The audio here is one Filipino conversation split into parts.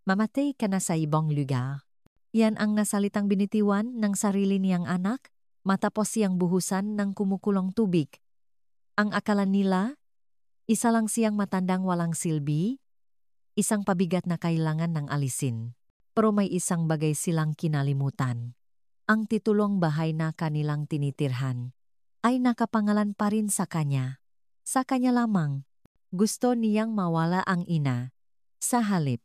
mamatay ka na sa ibang lugar. Yan ang nasalitang binitiwan ng sarili niyang anak, matapos siyang buhusan ng kumukulong tubig. Ang akala nila, isa lang siyang matandang walang silbi, isang pabigat na kailangan ng alisin. Pero may isang bagay silang kinalimutan. Ang titulong bahay na kanilang tinitirhan ay nakapangalan pa rin sa kanya. Sa kanya lamang. Gusto niyang mawala ang ina. Sa halip,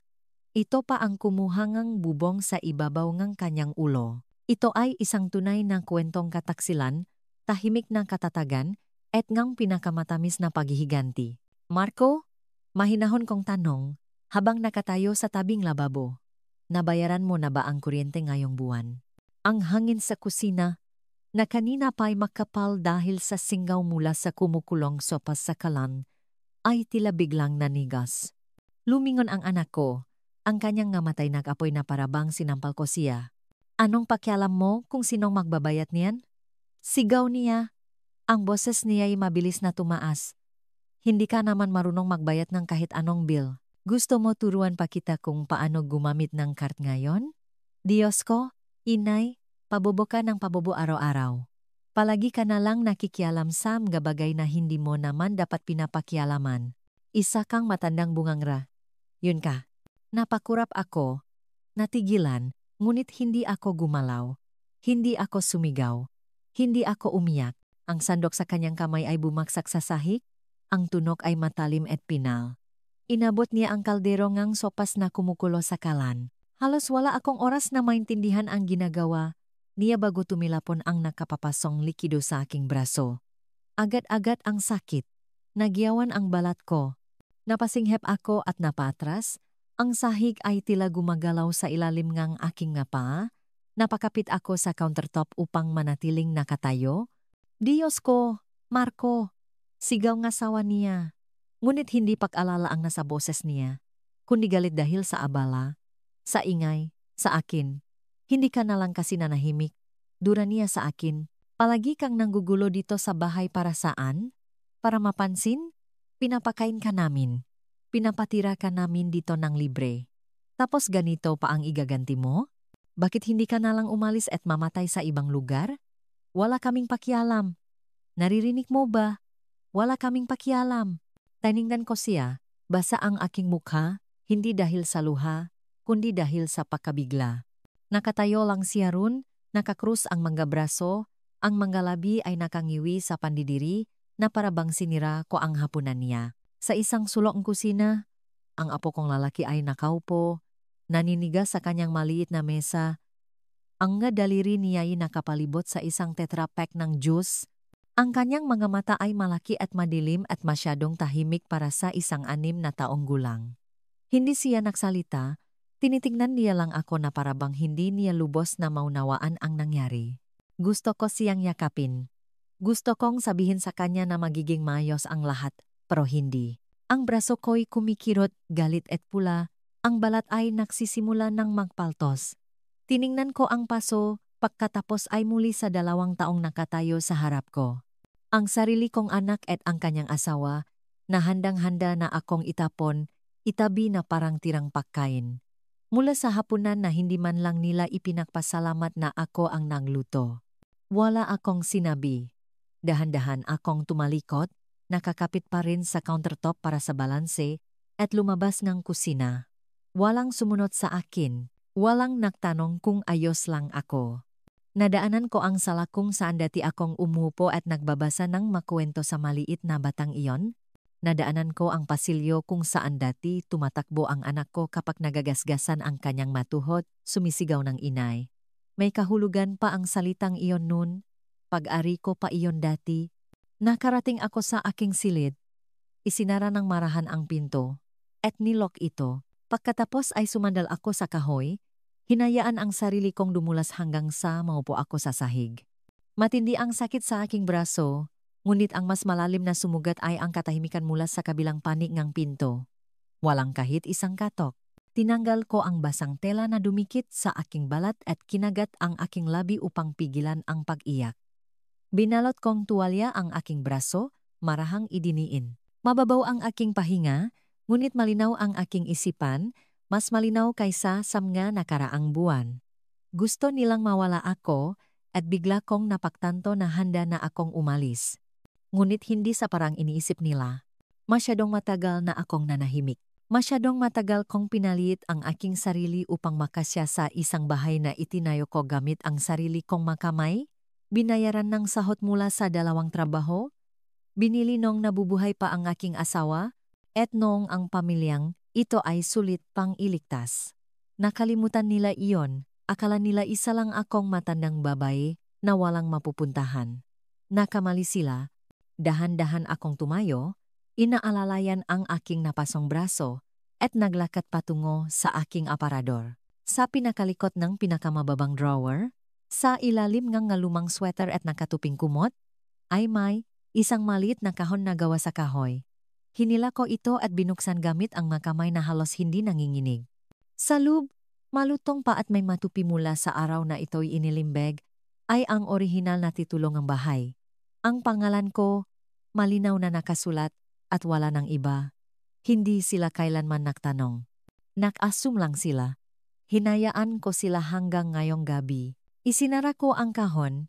ito pa ang kumuhangang bubong sa ibabaw ng kanyang ulo. Ito ay isang tunay na kwentong kataksilan, tahimik na katatagan, at ngang pinakamatamis na paghihiganti. Marco, mahinahon kong tanong, habang nakatayo sa tabing lababo. Nabayaran mo na ba ang kuryente ngayong buwan? Ang hangin sa kusina, na kanina pa'y makapal dahil sa singaw mula sa kumukulong sopas sa kalan, ay tila biglang nanigas. Lumingon ang anak ko, ang kanyang namatay nag-apoy na parabang sinampal ko siya. Anong pakialam mo kung sinong magbabayat niyan? Sigaw niya. Ang boses niya ay mabilis na tumaas. Hindi ka naman marunong magbayat ng kahit anong bill. Gusto mo turuan pa kita kung paano gumamit ng card ngayon? Diyos ko, inay, pabobo ka ng pabobo araw-araw. Palagi ka na lang nakikialam sa mga bagay na hindi mo naman dapat pinapakialaman. Isa kang matandang bungangra. Yun ka. Napakurap ako. Natigilan, ngunit hindi ako gumalaw. Hindi ako sumigaw. Hindi ako umiyak. Ang sandok sa kanyang kamay ay bumagsak sa sahig. Ang tunog ay matalim at pinal. Inabot niya ang kaldero ngang sopas na kumukulo sa kalan. Halos wala akong oras na maintindihan ang ginagawa niya bago tumilapon ang nakapapasong likido sa aking braso. Agad-agad ang sakit. Nagyawan ang balat ko. Napasinghep ako at napatras. Ang sahig ay tila gumagalaw sa ilalim ngang aking ngapa. Napakapit ako sa countertop upang manatiling nakatayo. Diyos ko, Marco! Sigaw ng asawa niya. Ngunit hindi pag-alala ang nasa boses niya, kundi galit dahil sa abala, sa ingay, sa akin. Hindi ka na lang kasi nanahimik. Dura niya sa akin. Palagi kang nanggugulo dito sa bahay para saan? Para mapansin? Pinapakain ka namin. Pinapatira ka namin dito ng libre. Tapos ganito pa ang igaganti mo? Bakit hindi ka na lang umalis at mamatay sa ibang lugar? Wala kaming pakialam. Naririnig mo ba? Wala kaming pakialam. Tiningnan ko siya, basa ang aking mukha, hindi dahil sa luha, kundi dahil sa pakabigla. Nakatayo lang siya ron, nakakrus ang mga braso, ang mga labi ay nakangiwi sa pandidiri na parabang sinira ko ang hapunan niya. Sa isang sulok ng kusina, ang apo kong lalaki ay nakaupo, naninigas sa kanyang maliit na mesa. Ang nga daliri niya ay nakapalibot sa isang tetra pack ng juice. Ang kanyang mga mata ay malaki at madilim at masyadong tahimik para sa isang 6 na taong gulang. Hindi siya nagsalita, tinitingnan niya lang ako na parabang hindi niya lubos na maunawaan ang nangyari. Gusto ko siyang yakapin. Gusto kong sabihin sa kanya na magiging maayos ang lahat, pero hindi. Ang braso ko'y kumikirot, galit at pula, ang balat ay nagsisimula ng magpaltos. Tiningnan ko ang paso, pagkatapos ay muli sa 2 taong nakatayo sa harap ko. Ang sarili kong anak at ang kanyang asawa, na handang-handa na akong itapon, itabi na parang tirang pagkain. Mula sa hapunan na hindi man lang nila ipinagpasalamat na ako ang nagluto. Wala akong sinabi. Dahan-dahan akong tumalikot, nakakapit pa rin sa countertop para sa balanse, at lumabas ng kusina. Walang sumunod sa akin. Walang nagtanong kung ayos lang ako. Nadaanan ko ang sala kung saan dati akong umupo at nagbabasa ng makwento sa maliit na batang iyon. Nadaanan ko ang pasilyo kung saan dati tumatakbo ang anak ko kapag nagagasgasan ang kanyang matuhod, sumisigaw ng inay. May kahulugan pa ang salitang iyon nun. Pag-ari ko pa iyon dati. Nakarating ako sa aking silid. Isinara ng marahan ang pinto. At nilok ito. Pagkatapos ay sumandal ako sa kahoy. Hinayaan ang sarili kong dumulas hanggang sa maupo ako sa sahig. Matindi ang sakit sa aking braso, ngunit ang mas malalim na sumugat ay ang katahimikan mula sa kabilang panig ng pinto. Walang kahit isang katok. Tinanggal ko ang basang tela na dumikit sa aking balat at kinagat ang aking labi upang pigilan ang pag-iyak. Binalot kong tuwalya ang aking braso, marahang idiniin. Mababaw ang aking pahinga, ngunit malinaw ang aking isipan, Mas malinaw kaysa sa mga nakaraang buwan. Gusto nilang mawala ako at bigla kong napagtanto na handa na akong umalis. Ngunit hindi sa parang iniisip nila. Masyadong matagal na akong nanahimik. Masyadong matagal kong pinalit ang aking sarili upang makasya sa isang bahay na itinayo ko gamit ang sarili kong makamay. Binayaran ng sahot mula sa 2 trabaho. Binili nung nabubuhay pa ang aking asawa. At noong ang pamilyang ito ay sulit pang iligtas. Nakalimutan nila iyon. Akala nila isa lang akong matandang babae na walang mapupuntahan. Nakamali sila. Dahan-dahan akong tumayo, inaalalayan ang aking napasong braso at naglakad patungo sa aking aparador. Sa pinakalikot ng pinakamababang drawer, sa ilalim ng lumang sweater at nakatuping kumot, ay may isang maliit na kahon na gawa sa kahoy. Hinila ko ito at binuksan gamit ang makamay na halos hindi nanginginig. Sa loob, malutong pa at may matupi mula sa araw na ito'y inilimbeg, ay ang orihinal na titulo ng bahay. Ang pangalan ko, malinaw na nakasulat at wala ng iba. Hindi sila kailanman nagtanong. Nak-assume lang sila. Hinayaan ko sila hanggang ngayong gabi. Isinara ko ang kahon,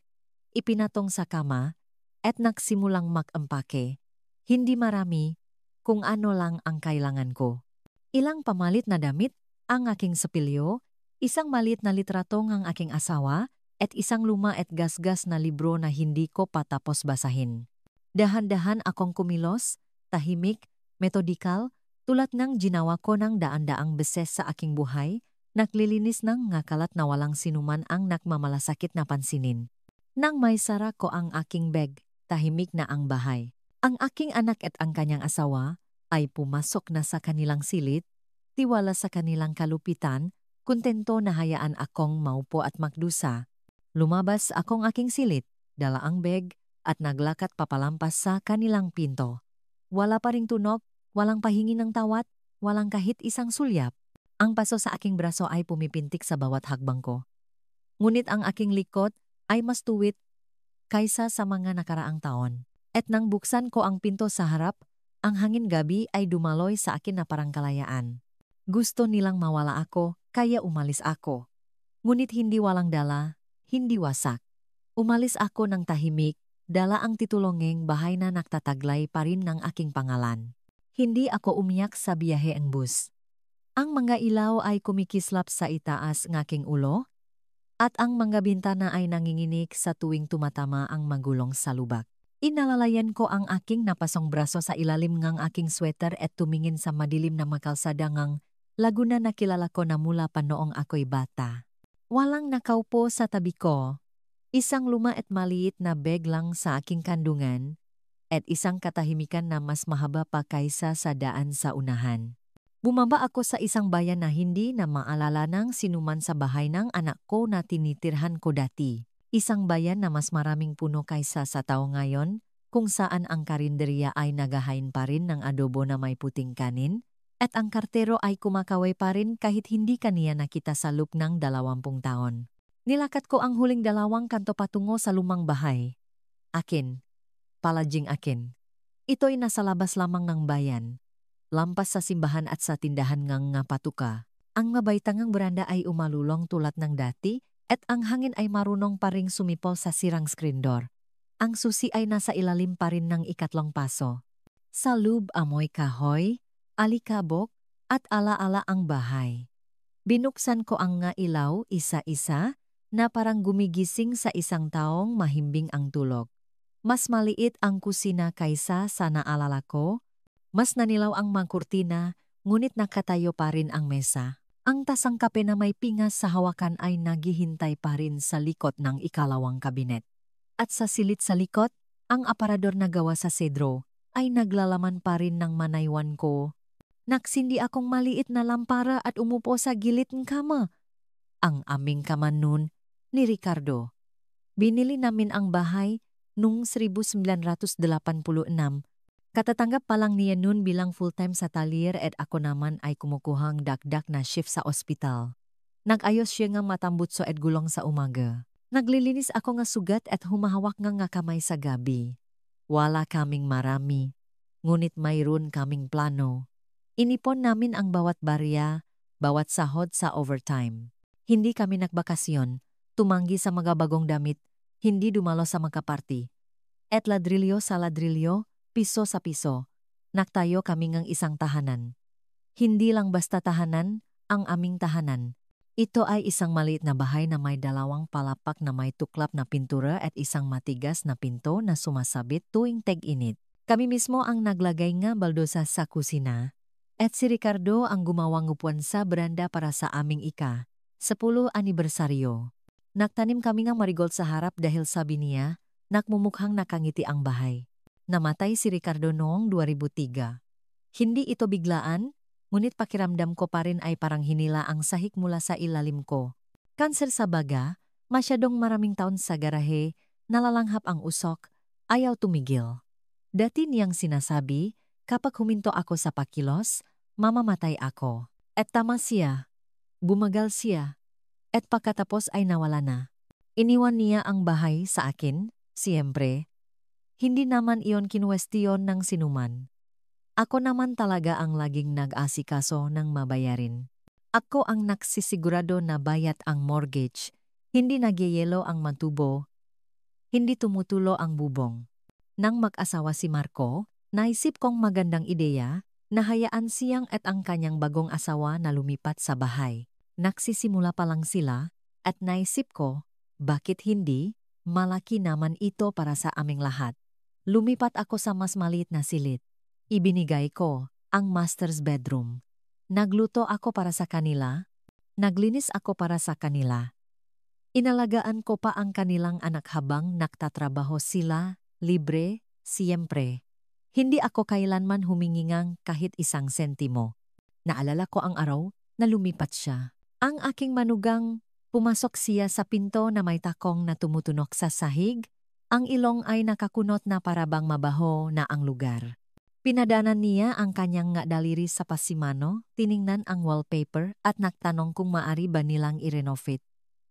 ipinatong sa kama, at nagsimulang mag-empake. Hindi marami, kung ano lang ang kailangan ko. Ilang pamalit na damit, ang aking sepilyo, isang maliit na litrato ng aking asawa, at isang luma at gasgas na libro na hindi ko patapos basahin. Dahan-dahan akong kumilos, tahimik, metodikal, tulad ng ginawa ko ng daan-daang beses sa aking buhay, naglilinis ng ngakalat na walang sinuman ang nakmamalasakit na pansinin. Nang may sara ko ang aking bag, tahimik na ang bahay. Ang aking anak at ang kanyang asawa ay pumasok na sa kanilang silid, tiwala sa kanilang kalupitan, kontento na hayaan akong maupo at magdusa. Lumabas akong aking silid, dala ang bag, at naglakad papalampas sa kanilang pinto. Wala pa ring tunog, walang pahingi ng tawat, walang kahit isang sulyap. Ang paso sa aking braso ay pumipintik sa bawat hakbang ko. Ngunit ang aking likod ay mas tuwid kaysa sa mga nakaraang taon. At nang buksan ko ang pinto sa harap, ang hangin gabi ay dumaloy sa akin na parang kalayaan. Gusto nilang mawala ako, kaya umalis ako. Ngunit hindi walang dala, hindi wasak. Umalis ako ng tahimik, dala ang titulongeng bahay na nagtataglay pa rin ng aking pangalan. Hindi ako umiyak sa biyahe ang bus. Ang mga ilaw ay kumikislap sa itaas ng aking ulo, at ang mga bintana ay nanginginig sa tuwing tumatama ang magulong sa lubak. Inalalayan ko ang aking napasong braso sa ilalim ng aking sweater at tumingin sa madilim na makalsada ng Laguna na kilala ko na mula pa noong ako'y bata. Walang nakaupo sa tabi ko. Isang luma at maliit na bag lang sa aking kandungan at isang katahimikan na mas mahaba pa kaysa sa daan sa unahan. Bumaba ako sa isang bayan na hindi na maalala ng sinuman sa bahay ng anak ko na tinitirhan ko dati. Isang bayan na mas maraming puno kaysa sa tao ngayon, kung saan ang karinderya ay nagahain pa rin ng adobo na may puting kanin, at ang kartero ay kumakaway pa rin kahit hindi kaniya nakita sa loob ng 20 taon. Nilakad ko ang huling 2 kanto patungo sa lumang bahay. Akin. Palaging akin. Ito'y nasa labas lamang ng bayan. Lampas sa simbahan at sa tindahan ng patuka. Ang mabaytangang beranda ay umalulong tulad ng dati, at ang hangin ay marunong pa ring sumipol sa sirang screen door. Ang susi ay nasa ilalim pa rin ng 3 paso. Sa loob amoy kahoy, alikabok, at alaala ang bahay. Binuksan ko ang nga ilaw isa-isa na parang gumigising sa isang taong mahimbing ang tulog. Mas maliit ang kusina kaysa sa naalala ko. Mas nanilaw ang mga kurtina, ngunit nakatayo pa rin ang mesa. Ang tasang kape na may pingas sa hawakan ay naghihintay pa rin sa likod ng 2 kabinet. At sa silid sa likod, ang aparador na gawa sa sedro ay naglalaman pa rin ng manaywan ko. Nagsindi akong maliit na lampara at umupo sa gilid ng kama. Ang aming kaman nun ni Ricardo. Binili namin ang bahay noong 1986. Katatanggap pa lang niya noon bilang full-time sa talyer at ako naman ay kumukuhang dagdag na shift sa ospital. Nag-ayos siya ng matambutso at gulong sa umaga. Naglilinis ako ng sugat at humahawak ng kamay sa gabi. Wala kaming marami, ngunit mayroon kaming plano. Inipon namin ang bawat barya, bawat sahod sa overtime. Hindi kami nagbakasyon, tumanggi sa mga bagong damit, hindi dumalo sa mga party. Et ladrilyo sa ladrilyo, piso sa piso, naktayo kami ng isang tahanan. Hindi lang basta tahanan, ang aming tahanan. Ito ay isang maliit na bahay na may dalawang palapak na may tuklap na pintura at isang matigas na pinto na sumasabit tuwing teg-init. Kami mismo ang naglagay nga baldosa sa kusina. At si Ricardo ang gumawang upuan sa beranda para sa aming 10 anibersaryo. Nagtanim kami ng marigold sa harap dahil sabi niya, nakmumukhang nakangiti ang bahay. Namatay si Ricardo noong 2003. Hindi ito biglaan, ngunit pakiramdam ko pa rin ay parang hinila ang sahig mula sa ilalim ko. Kanser sa baga, masyadong maraming taon sa garahe, nalalanghap ang usok, ayaw tumigil. Dati niyang sinasabi, kapag huminto ako sa pakilos, mamamatay ako. At tama siya. Bumagal siya. At pagkatapos ay nawala na. Iniwan niya ang bahay sa akin, siyempre. Hindi naman iyon kinuwestiyon ng sinuman. Ako naman talaga ang laging nag-asikaso ng mabayarin. Ako ang nagsisigurado na bayat ang mortgage, hindi nagyayelo ang mantubo, hindi tumutulo ang bubong. Nang mag-asawa si Marco, naisip kong magandang ideya, nahayaan siyang at ang kanyang bagong asawa na lumipat sa bahay. Nagsisimula pa lang sila, at naisip ko, bakit hindi, malaki naman ito para sa aming lahat. Lumipat ako sa mas maliit na silid. Ibinigay ko ang master's bedroom. Nagluto ako para sa kanila, naglinis ako para sa kanila. Inalagaan ko pa ang kanilang anak habang nagtatrabaho sila, libre, siyempre. Hindi ako kailanman humingingang kahit isang sentimo. Naalala ko ang araw na lumipat siya. Ang aking manugang, pumasok siya sa pinto na may takong na tumutunok sa sahig. Ang ilong ay nakakunot na parabang mabaho na ang lugar. Pinadanan niya ang kanyang nga daliri sa pasimano, tiningnan ang wallpaper at nagtanong kung maari ba nilang i-renovate.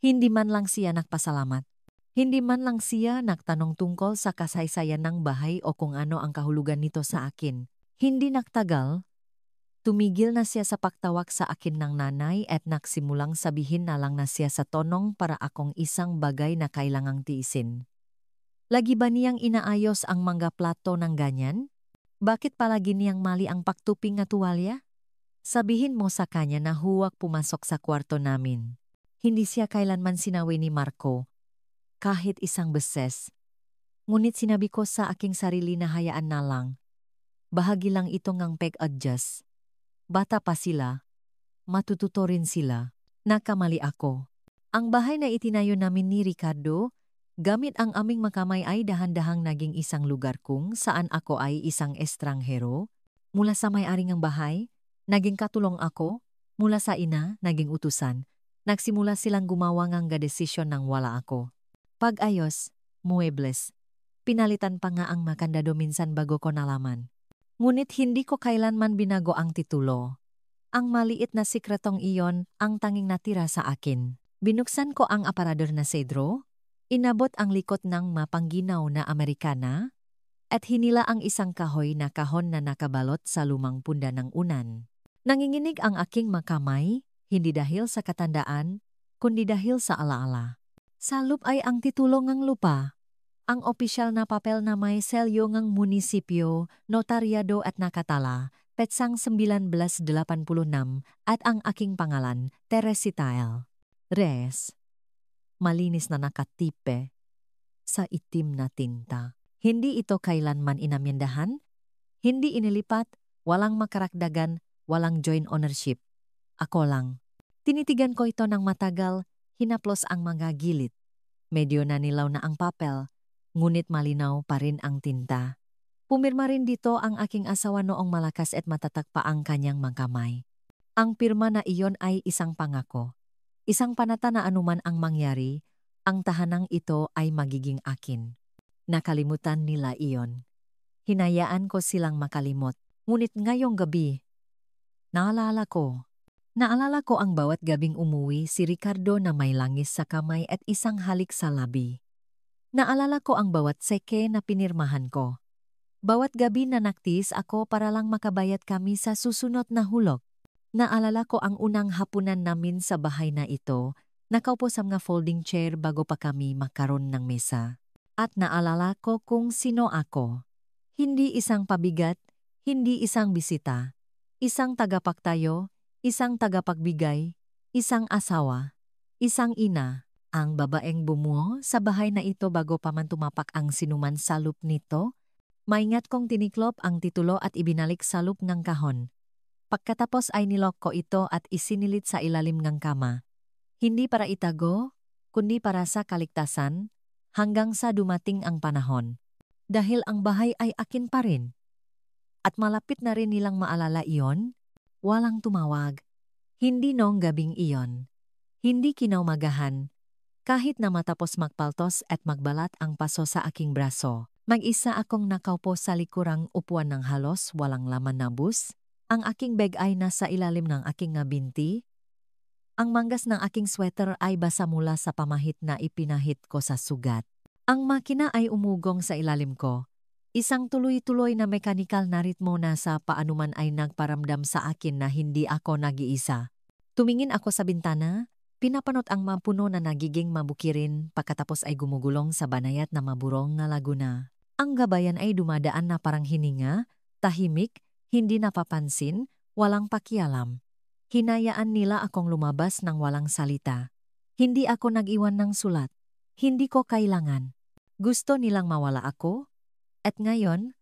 Hindi man lang siya nagpasalamat. Hindi man lang siya nagtanong tungkol sa kasaysayan ng bahay o kung ano ang kahulugan nito sa akin. Hindi nagtagal. Tumigil na siya sa pagtawag sa akin ng nanay at nagsimulang sabihin na lang na siya sa tonong para akong isang bagay na kailangang tiisin. Lagi ba niyang inaayos ang mga plato ng ganyan? Bakit palagi niyang mali ang pagtuping na tuwalya? Sabihin mo sa kanya na huwag pumasok sa kwarto namin. Hindi siya kailanman sinawi ni Marco. Kahit isang beses. Ngunit sinabi ko sa aking sarili na hayaan na lang. Bahagi lang ito ngang peg-adjust. Bata pa sila. Matututo rin sila. Nakamali ako. Ang bahay na itinayo namin ni Ricardo, gamit ang aming makamay ay dahan-dahang naging isang lugar kung saan ako ay isang estranghero. Mula sa may-ari ng bahay, naging katulong ako. Mula sa ina, naging utusan. Nagsimula silang gumawa ng desisyon nang wala ako. Pag-ayos, muebles. Pinalitan pa nga ang makandado minsan bago ko nalaman. Ngunit hindi ko kailanman binago ang titulo. Ang maliit na sikretong iyon ang tanging natira sa akin. Binuksan ko ang aparador na sedro, inabot ang likot ng mapangginaw na Amerikana, at hinila ang isang kahoy na kahon na nakabalot sa lumang punda ng unan. Nanginginig ang aking makamay, hindi dahil sa katandaan, kundi dahil sa alaala. Sa loop ay ang titulo ng lupa. Ang opisyal na papel na may selyo ng munisipyo, notaryado at nakatala, petsang 1986 at ang aking pangalan, Teresitael Reyes. Malinis na nakatipe sa itim na tinta. Hindi ito kailanman inamyendahan, hindi inilipat, walang makarakdagan, walang joint ownership. Ako lang. Tinitigan ko ito ng matagal, hinaplos ang mga gilid. Medyo nanilaw na ang papel, ngunit malinaw pa rin ang tinta. Pumirma rin dito ang aking asawa noong malakas at matatag pa ang kanyang magkamay. Ang pirma na iyon ay isang pangako. Isang panata na anuman ang mangyari, ang tahanang ito ay magiging akin. Nakalimutan nila iyon. Hinayaan ko silang makalimot, ngunit ngayong gabi, naalala ko ang bawat gabing umuwi si Ricardo na may langis sa kamay at isang halik sa labi. Naalala ko ang bawat seke na pinirmahan ko. Bawat gabi na naktis ako para lang makabayad kami sa susunod na hulog. Naalala ko ang unang hapunan namin sa bahay na ito, nakaupo sa mga folding chair bago pa kami makaroon ng mesa. At naalala ko kung sino ako. Hindi isang pabigat, hindi isang bisita. Isang tagapagtayo, isang tagapagbigay, isang asawa, isang ina. Ang babaeng bumuo sa bahay na ito bago pa man tumapak ang sinuman sa loop nito. Maingat kong tiniklop ang titulo at ibinalik sa loop ng kahon. Pagkatapos ay nilok ko ito at isinilit sa ilalim ng kama. Hindi para itago, kundi para sa kaligtasan, hanggang sa dumating ang panahon. Dahil ang bahay ay akin pa rin. At malapit na rin nilang maalala iyon, walang tumawag. Hindi noong gabing iyon. Hindi kinaumagahan. Kahit na matapos magpaltos at magbalat ang paso sa aking braso, mag-isa akong nakaupo sa likurang upuan ng halos walang laman na bus. Ang aking bag ay nasa ilalim ng aking binti. Ang manggas ng aking sweater ay basa mula sa pamahit na ipinahit ko sa sugat. Ang makina ay umugong sa ilalim ko. Isang tuloy-tuloy na mekanikal na ritmo na sa paanuman ay nagparamdam sa akin na hindi ako nag-iisa. Tumingin ako sa bintana, pinapanot ang mapuno na nagiging mabukirin pagkatapos ay gumugulong sa banayat na maburong na laguna. Ang gabayan ay dumadaan na parang hininga, tahimik, hindi napapansin, walang pakialam. Hinayaan nila akong lumabas ng walang salita. Hindi ako nag-iwan ng sulat. Hindi ko kailangan. Gusto nilang mawala ako? At ngayon,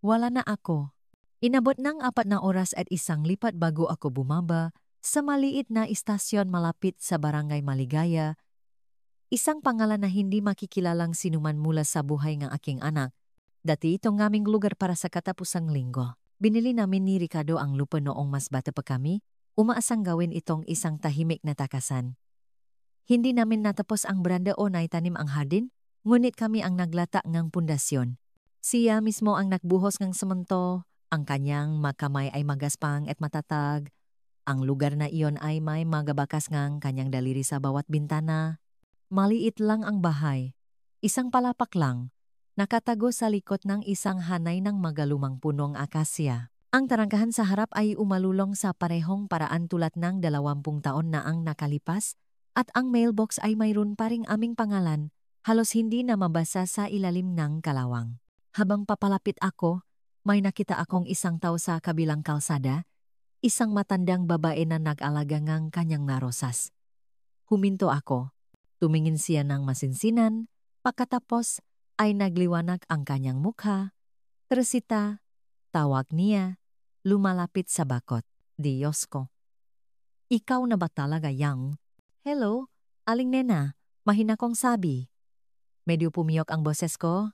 wala na ako. Inabot ng 4 na oras at isang lipat bago ako bumaba sa maliit na istasyon malapit sa Barangay Maligaya. Isang pangalan na hindi makikilalang sinuman mula sa buhay ng aking anak. Dati itong aming lugar para sa katapusang linggo. Binili namin ni Ricardo ang lupa noong mas bata pa kami, umaasang gawin itong isang tahimik na takasan. Hindi namin natapos ang branda o naitanim ang hardin, ngunit kami ang naglata ng pundasyon. Siya mismo ang nagbuhos ng semento, ang kanyang makamay ay magaspang at matatag. Ang lugar na iyon ay may magabakas ng kanyang daliri sa bawat bintana. Maliit lang ang bahay, isang palapak lang. Nakatago sa likod ng isang hanay ng magalumang punong akasya. Ang tarangkahan sa harap ay umalulong sa parehong paraan tulad ng 20 taon na ang nakalipas at ang mailbox ay mayroon pa ring aming pangalan, halos hindi na mabasa sa ilalim ng kalawang. Habang papalapit ako, may nakita akong isang tao sa kabilang kalsada, isang matandang babae na nag-alaga ng kanyang narosas. Huminto ako. Tumingin siya ng masinsinan, pagkatapos ay nagliwanag ang kanyang mukha. Teresita, tawag niya, lumalapit sa bakod. Diyos ko. Ikaw na ba talaga yang? Hello, Aling Nena, mahina kong sabi. Medyo pumiyok ang boses ko.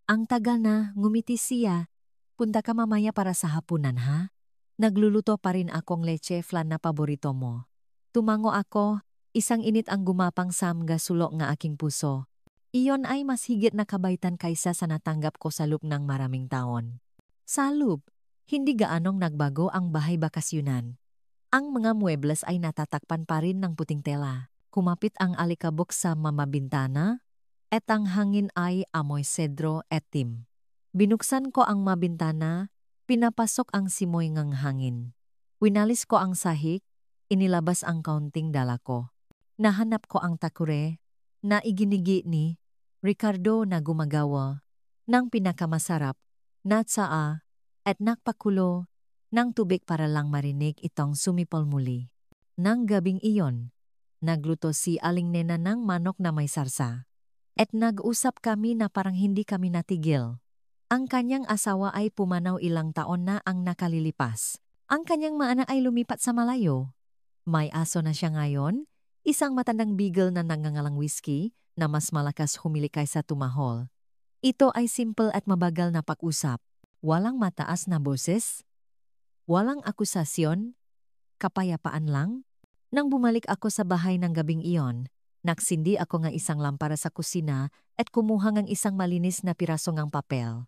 Ang tagal na, ngumiti siya. Punta ka mamaya para sa hapunan ha? Nagluluto pa rin akong leche flan na paborito mo. Tumango ako, isang init ang gumapang sa mga sulok ng aking puso. Iyon ay mas higit na kabaitan kaysa sa natanggap ko sa loop ng maraming taon. Sa loop, hindi gaanong nagbago ang bahay bakasyunan. Ang mga muebles ay natatakpan pa rin ng puting tela. Kumapit ang alikabok sa mamabintana, at ang hangin ay amoy sedro at tim. Binuksan ko ang mabintana, pinapasok ang simoy ng hangin. Winalis ko ang sahig, inilabas ang kaunting dala ko. Nahanap ko ang takure, na iginigi ni Ricardo na gumagawa ng pinakamasarap na tsaa at nakpakulo ng tubig para lang marinig itong sumipol muli. Nang gabing iyon, nagluto si Aling Nena ng manok na may sarsa. At nag-usap kami na parang hindi kami natigil. Ang kanyang asawa ay pumanaw ilang taon na ang nakalilipas. Ang kanyang mga anak ay lumipat sa malayo. May aso na siya ngayon, isang matandang beagle na nangangalang whiskey na mas malakas humili kaysa tumahol. Ito ay simple at mabagal na pag-usap. Walang mataas na boses, walang akusasyon, kapayapaan lang. Nang bumalik ako sa bahay ng gabing iyon, nagsindi ako ng isang lampara sa kusina at kumuha ng isang malinis na piraso ng papel.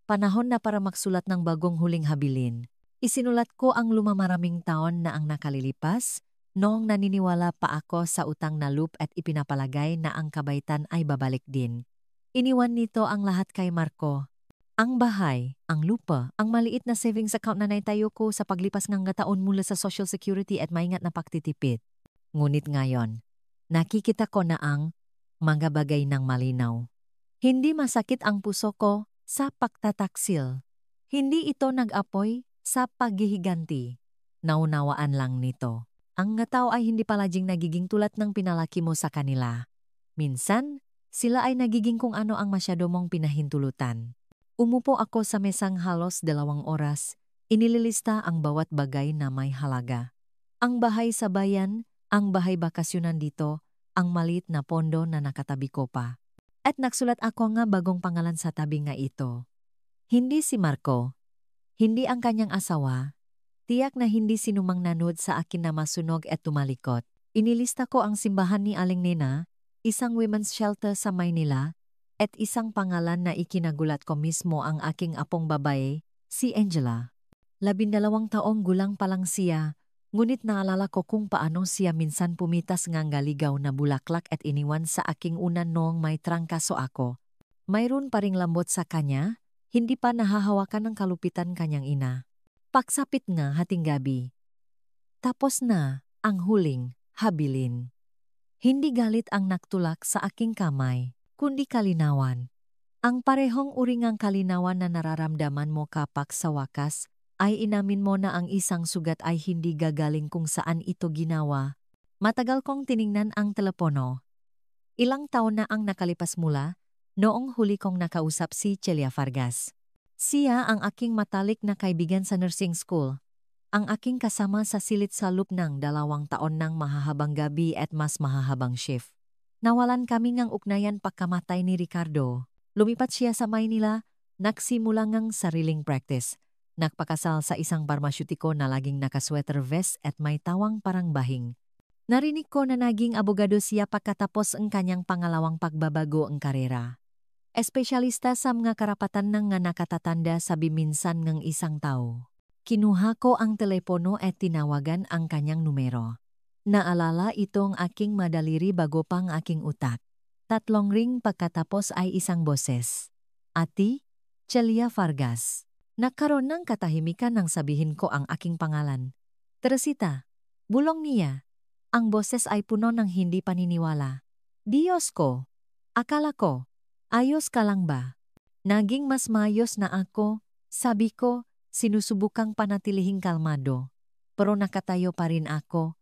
Panahon na para magsulat ng bagong huling habilin. Isinulat ko ang lumamaraming taon na ang nakalilipas, noong naniniwala pa ako sa utang na loop at ipinapalagay na ang kabaitan ay babalik din. Iniwan nito ang lahat kay Marco. Ang bahay, ang lupa, ang maliit na savings account na naitayo ko sa paglipas ng taon mula sa Social Security at maingat na pagtitipid. Ngunit ngayon, nakikita ko na ang mga bagay ng malinaw. Hindi masakit ang puso ko sa pagtataksil. Hindi ito nag-apoy sa paghihiganti. Naunawaan lang nito. Ang tao ay hindi palaging nagiging tulad ng pinalaki mo sa kanila. Minsan, sila ay nagiging kung ano ang masyado mong pinahintulutan. Umupo ako sa mesang halos 2 oras, inililista ang bawat bagay na may halaga. Ang bahay sa bayan, ang bahay bakasyonan dito, ang maliit na pondo na nakatabi ko pa. At nagsulat ako nga bagong pangalan sa tabi nga ito. Hindi si Marco, hindi ang kanyang asawa, tiyak na hindi sinumang nanood sa akin na masunog at tumalikot. Inilista ko ang simbahan ni Aling Nena, isang women's shelter sa Maynila, at isang pangalan na ikinagulat ko mismo ang aking apong babae, si Angela. 12 taong gulang pa lang siya, ngunit naalala ko kung paano siya minsan pumitas ngang galigaw na bulaklak at iniwan sa aking unan noong may trangkaso ako. Mayroon pa ring lambot sa kanya, hindi pa nahahawakan ng kalupitan kanyang ina. Pagsapit nga hating gabi. Tapos na ang huling habilin. Hindi galit ang nagtulak sa aking kamay, kundi kalinawan. Ang parehong uringang kalinawan na nararamdaman mo kapag sa wakas ay inamin mo na ang isang sugat ay hindi gagaling kung saan ito ginawa. Matagal kong tiningnan ang telepono. Ilang taon na ang nakalipas mula noong huli kong nakausap si Celia Vargas. Siya ang aking matalik na kaibigan sa nursing school. Ang aking kasama sa silid sa loop ng 2 taon ng mahahabang gabi at mas mahahabang shift. Nawalan kami ng ugnayan pagkamatay ni Ricardo. Lumipat siya sa Maynila, nagsimula ngang sariling practice. Nagpakasal sa isang parmasyutiko na laging nakasweater vest at may tawang parang bahing. Narinig ko na naging abogado siya pagkatapos ang kanyang pangalawang pagbabago ang karera. Espesyalista sa mga karapatan ng nga nakatatanda sa biminsan ng isang tao. Kinuha ko ang telepono at tinawagan ang kanyang numero. Naalala itong aking madaliri bago pang aking utak. 3 ring pagkatapos ay isang boses. Ati, Celia Vargas. Nagkaroon ng katahimikan nang sabihin ko ang aking pangalan. Teresita, bulong niya. Ang boses ay puno ng hindi paniniwala. Diyos ko, akala ko, ayos ka lang ba? Naging mas maayos na ako, sabi ko, sinusubukang panatilihing kalmado. Pero nakatayo pa rin ako,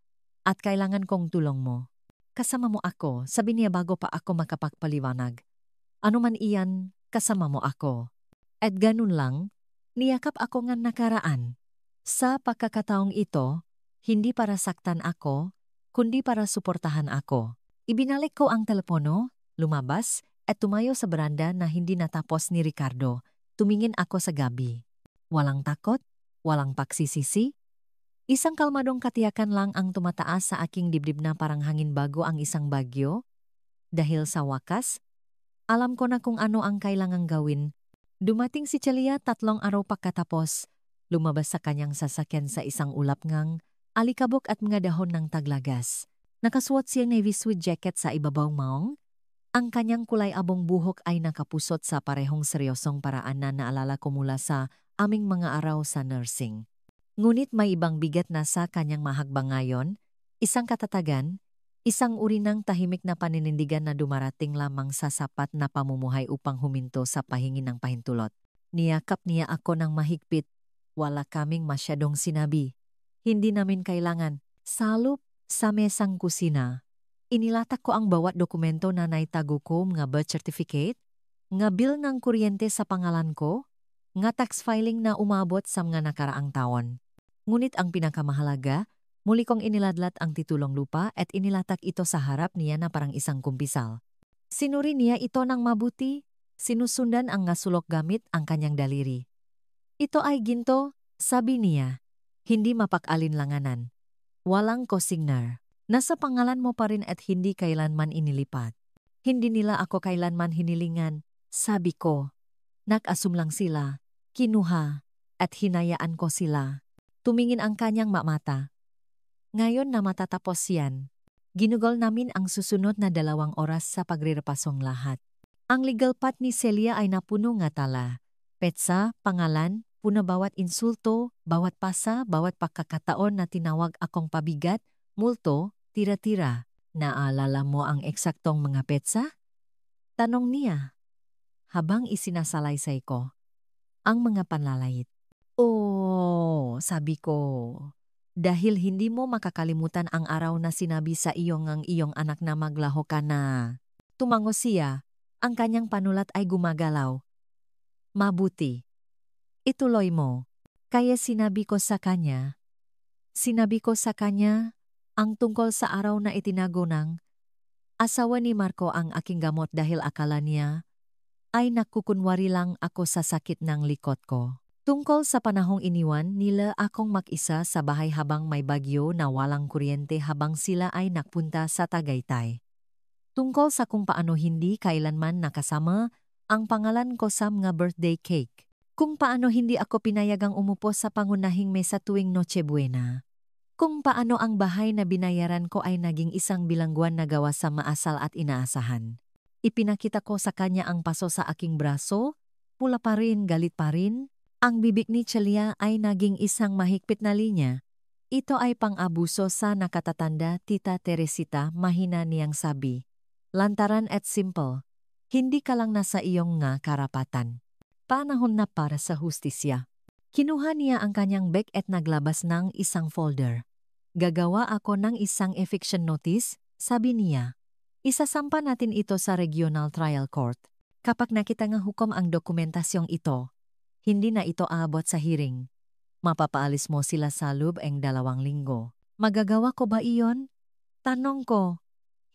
at kailangan kong tulong mo. Kasama mo ako, sabi niya bago pa ako makapagpaliwanag. Ano man iyan, kasama mo ako. At ganun lang, niyakap ako nga nakaraan. Sa pagkakataong ito, hindi para saktan ako, kundi para suportahan ako. Ibinalik ko ang telepono, lumabas, at tumayo sa beranda na hindi natapos ni Ricardo. Tumingin ako sa gabi. Walang takot, walang pagsisisi. Isang kalmadong katiyakan lang ang tumataas sa aking dibdib na parang hangin bago ang isang bagyo. Dahil sa wakas, alam ko na kung ano ang kailangang gawin. Dumating si Celia 3 araw pagkatapos. Lumabas sa kanyang sasakyan sa isang ulap ngang alikabok at mga dahon ng taglagas. Nakasuot siyang navy suede jacket sa ibabaw maong. Ang kanyang kulay abong buhok ay nakapusot sa parehong seryosong paraan na naalala ko mula sa aming mga araw sa nursing. Ngunit may ibang bigat na sa kanyang mahagbang ngayon, isang katatagan, isang uri ng tahimik na paninindigan na dumarating lamang sa sapat na pamumuhay upang huminto sa pahingin ng pahintulot. Niyakap niya ako ng mahigpit. Wala kaming masyadong sinabi. Hindi namin kailangan. Salop sa mesang kusina. Inilatak ko ang bawat dokumento na naitago ko, nga birth certificate, nga bill ng kuryente sa pangalan ko, nga tax filing na umabot sa mga nakaraang taon. Ngunit ang pinakamahalaga, muli kong iniladlat ang titulong lupa at inilatak ito sa harap niya na parang isang kumpisal. Sinuri niya ito ng mabuti, sinusundan ang ngasulok gamit ang kanyang daliri. Ito ay ginto, sabi niya, hindi mapag-alinlanganan. Walang co-signer. Nasa pangalan mo pa rin at hindi kailanman inilipat. Hindi nila ako kailanman hinilingan, sabi ko. Nag-asum lang sila, kinuha, at hinayaan ko sila. Tumingin ang kanyang mata. Ngayon na matatapos yan. Ginugol namin ang susunod na 2 oras sa pagrerepasong lahat. Ang legal pad ni Celia ay napuno nga tala. Petsa, pangalan, puna bawat insulto, bawat pasa, bawat pagkakataon na tinawag akong pabigat, multo, tira-tira. Naalala mo ang eksaktong mga petsa? Tanong niya, habang isinasalaysay ko ang mga panlalait. Oh, sabi ko. Dahil hindi mo makakalimutan ang araw na sinabi sa iyo ng iyong anak na maglaho ka na. Tumango siya, ang kanyang panulat ay gumagalaw. Mabuti. Ituloy mo. Kaya sinabi ko sa kanya, ang tungkol sa araw na itinago ng asawa ni Marco ang aking gamot dahil akala niya ay nakukunwari lang ako sa sakit ng likod ko. Tungkol sa panahong iniwan nila akong mag-isa sa bahay habang may bagyo na walang kuryente habang sila ay nagpunta sa Tagaytay. Tungkol sa kung paano hindi kailanman nakasama ang pangalan ko sa mga birthday cake. Kung paano hindi ako pinayagang umupo sa pangunahing mesa tuwing Noche Buena. Kung paano ang bahay na binayaran ko ay naging isang bilangguan na gawa sa maasal at inaasahan. Ipinakita ko sa kanya ang paso sa aking braso, pula pa rin, galit pa rin. Ang bibig ni Celia ay naging isang mahigpit na linya. Ito ay pang-abuso sa nakatatanda Tita Teresita, mahina niyang sabi. Lantaran at simple. Hindi ka lang nasa iyong nga karapatan. Panahon na para sa hustisya. Kinuha niya ang kanyang bag at naglabas ng isang folder. Gagawa ako ng isang eviction notice, sabi niya. Isasampa natin ito sa Regional Trial Court. Kapag nakita ng hukom ang dokumentasyong ito, hindi na ito aabot sa hearing. Mapapaalis mo sila sa loob ang 2 linggo. Magagawa ko ba iyon? Tanong ko.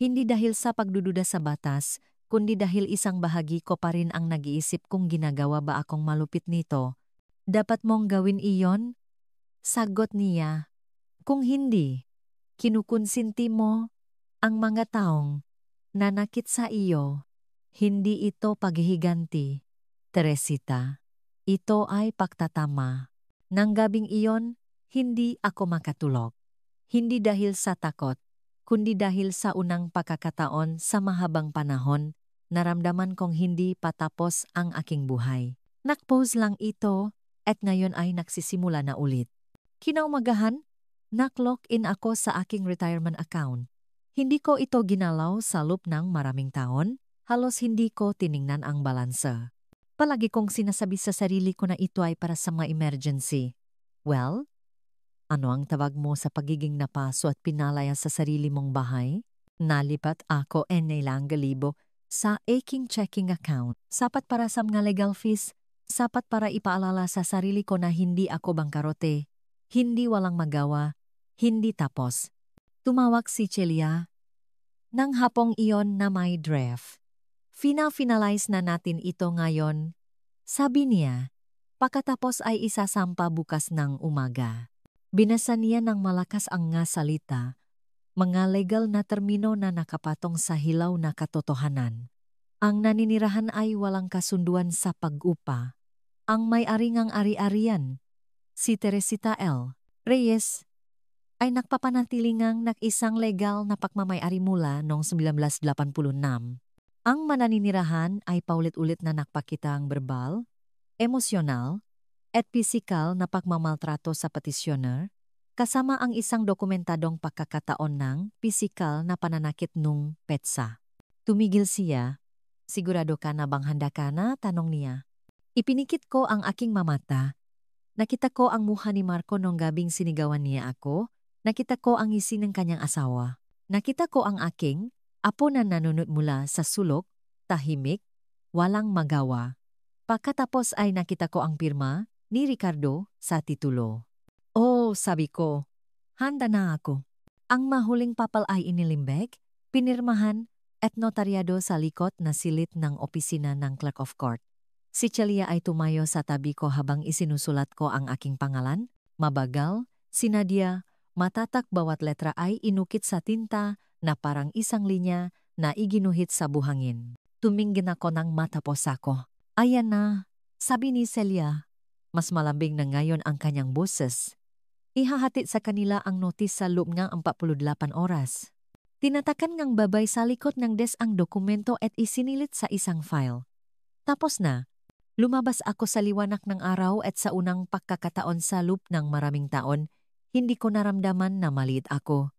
Hindi dahil sa pagdududa sa batas, kundi dahil isang bahagi ko pa rin ang nag-iisip kung ginagawa ba akong malupit nito. Dapat mong gawin iyon? Sagot niya. Kung hindi, kinukonsinti mo ang mga taong nanakit sa iyo. Hindi ito paghihiganti, Teresita. Ito ay pagtatama. Nang gabing iyon, hindi ako makatulog. Hindi dahil sa takot, kundi dahil sa unang pagkakataon sa mahabang panahon, naramdaman kong hindi patapos ang aking buhay. Nakpause lang ito at ngayon ay nagsisimula na ulit. Kinaumagahan, naklock in ako sa aking retirement account. Hindi ko ito ginalaw sa loob ng maraming taon, halos hindi ko tiningnan ang balansa. Palagi kong sinasabi sa sarili ko na ito ay para sa mga emergency. Well, ano ang tawag mo sa pagiging napaso at pinalaya sa sarili mong bahay? Nalipat ako ilang libo sa aking checking account. Sapat para sa mga legal fees, sapat para ipaalala sa sarili ko na hindi ako bangkarote, hindi walang magawa, hindi tapos. Tumawag si Celia. Nang hapong iyon na may draft. Finalize na natin ito ngayon. Sabi niya, pagkatapos ay isasampa bukas ng umaga. Binasa niya ng malakas ang nga salita, mga legal na termino na nakapatong sa hilaw na katotohanan. Ang naninirahan ay walang kasunduan sa pag-upa. Ang may-ari ngang ari-arian, si Teresita L. Reyes, ay nagpapanatilingang nag-isang legal na pagmamay-ari mula noong 1986. Ang mananinirahan ay paulit-ulit na nakpakita ang verbal, emosyonal, at pisikal na pagmamaltrato sa petisyoner, kasama ang isang dokumentadong pagkakataon ng pisikal na pananakit nung petsa. Tumigil siya. Sigurado ka na bang handa ka na? Tanong niya. Ipinikit ko ang aking mamata. Nakita ko ang mukha ni Marco nung gabing sinigawan niya ako. Nakita ko ang ngisi ng kanyang asawa. Nakita ko ang aking apo na nanunod mula sa sulok, tahimik, walang magawa. Pagkatapos ay nakita ko ang pirma ni Ricardo sa titulo. Oh, sabi ko, handa na ako. Ang mahuling papel ay inilimbek, pinirmahan at notaryado sa likod na silid ng opisina ng Clerk of Court. Si Celia ay tumayo sa tabi ko habang isinusulat ko ang aking pangalan. Mabagal, sinadya, matatak bawat letra ay inukit sa tinta na parang isang linya na iginuhit sa buhangin. Tumingin ako nang matapos ako. Ayan na, sabi ni Celia. Mas malambing na ngayon ang kanyang boses. Ihahatid sa kanila ang notis sa loob ng 48 oras. Tinatakan ngang babay sa likod ng desk ang dokumento at isinilit sa isang file. Tapos na. Lumabas ako sa liwanag ng araw at sa unang pagkakataon sa loop ng maraming taon, hindi ko naramdaman na maliit ako.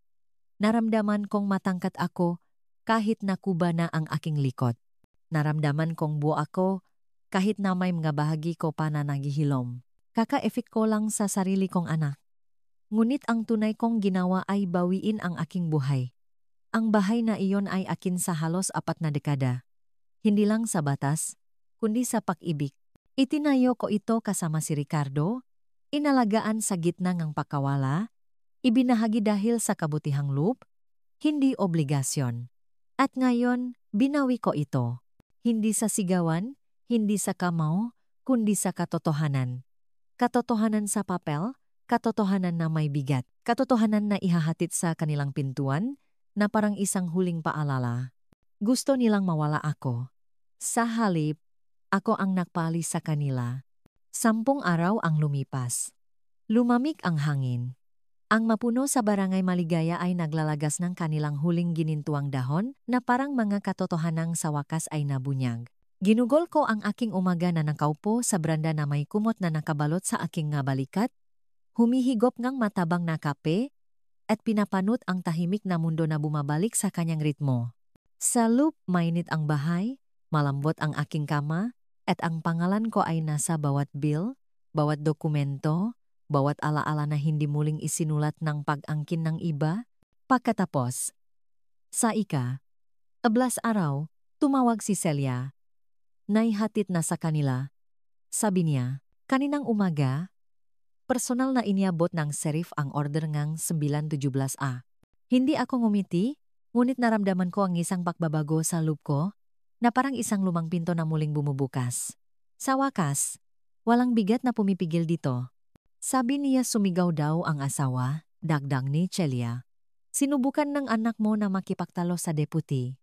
Naramdaman kong matangkat ako kahit nakuba na ang aking likod. Naramdaman kong buo ako kahit na may mga bahagi ko pa na naghihilom. Kaka-effect ko lang sa sarili kong anak. Ngunit ang tunay kong ginawa ay bawiin ang aking buhay. Ang bahay na iyon ay akin sa halos 4 na dekada. Hindi lang sa batas, kundi sa pag-ibig. Itinayo ko ito kasama si Ricardo, inalagaan sa gitna ng pakawala, ibinahagi dahil sa kabutihang loob, hindi obligasyon. At ngayon, binawi ko ito. Hindi sa sigawan, hindi sa kamaw, kundi sa katotohanan. Katotohanan sa papel, katotohanan na may bigat, katotohanan na ihahatid sa kanilang pintuan, na parang isang huling paalala. Gusto nilang mawala ako. Sa halip, ako ang nagpali sa kanila. 10 araw ang lumipas. Lumamig ang hangin. Ang mapuno sa barangay Maligaya ay naglalagas ng kanilang huling ginintuang dahon na parang mga katotohanang sa wakas ay nabunyag. Ginugol ko ang aking umaga na nakaupo sa branda na may kumot na nakabalot sa aking nga balikat, humihigop ngang matabang na kape, at pinapanot ang tahimik na mundo na bumabalik sa kanyang ritmo. Sa loop, mainit ang bahay, malambot ang aking kama, at ang pangalan ko ay nasa bawat bill, bawat dokumento, bawat alaala na hindi muling isinulat ng pag-angkin ng iba. Pagkatapos, sa ika-11 araw, tumawag si Celia. Naihatid na sa kanila. Sabi niya, kaninang umaga, personal na iniabot ng serif ang order ngang 9:17 Hindi ako ngumiti, ngunit naramdaman ko ang isang pagbabago sa loop ko, na parang isang lumang pinto na muling bumubukas. Sa wakas, walang bigat na pumipigil dito. Sabi niya sumigaw daw ang asawa, dagdag ni Celia. Sinubukan ng anak mo na makipagtalo sa deputy.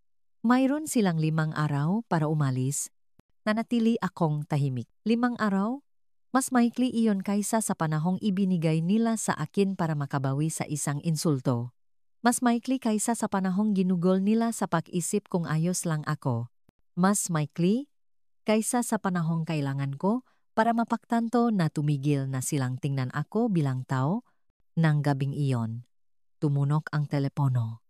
Mayroon silang 5 araw para umalis. Nanatili akong tahimik. 5 araw? Mas maikli iyon kaysa sa panahong ibinigay nila sa akin para makabawi sa isang insulto. Mas maikli kaysa sa panahong ginugol nila sa pag-isip kung ayos lang ako. Mas maikli kaysa sa panahong kailangan ko para mapagtanto na tumigil na silang tingnan ako bilang tao. Nang gabing iyon, tumunok ang telepono.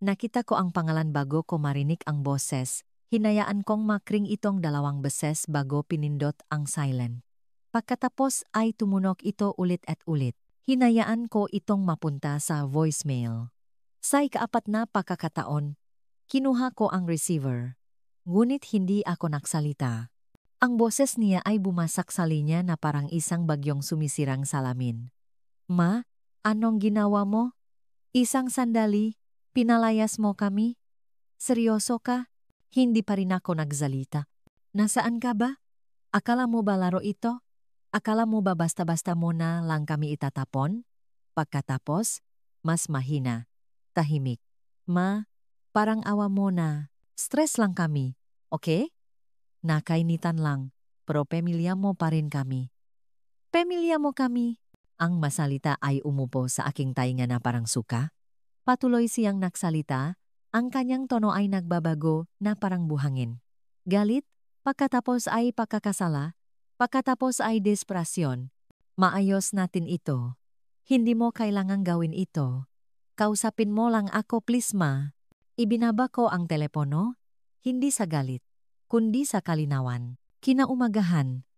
Nakita ko ang pangalan bago ko marinig ang boses. Hinayaan kong makring itong 2 beses bago pinindot ang silent. Pagkatapos ay tumunok ito ulit at ulit. Hinayaan ko itong mapunta sa voicemail. Sa ika-4 na pagkakataon, kinuha ko ang receiver. Ngunit hindi ako nagsalita. Ang boses niya ay bumasak sa linya na parang isang bagyong sumisirang salamin. Ma, anong ginawa mo? Isang sandali, pinalayas mo kami? Seryoso ka? Hindi pa rin ako nagsalita. Nasaan ka ba? Akala mo ba laro ito? Akala mo ba basta-basta mo na lang kami itatapon? Pagkatapos, mas mahina. Tahimik. Ma, parang awa mo na. Stress lang kami, okay? Nakainitan lang, pero pamilya mo pa rin kami. Pamilya mo kami? Ang masalita ay umupo sa aking tainga na parang suka. Patuloy siyang nagsalita, ang kanyang tono ay nagbabago na parang buhangin. Galit, pagkatapos ay pagkakasala, pagkatapos ay desperasyon. Maayos natin ito. Hindi mo kailangang gawin ito. Kausapin mo lang ako please ma. Ibinaba ko ang telepono, hindi sa galit, kundi sa kalinawan. Kinaumagahan.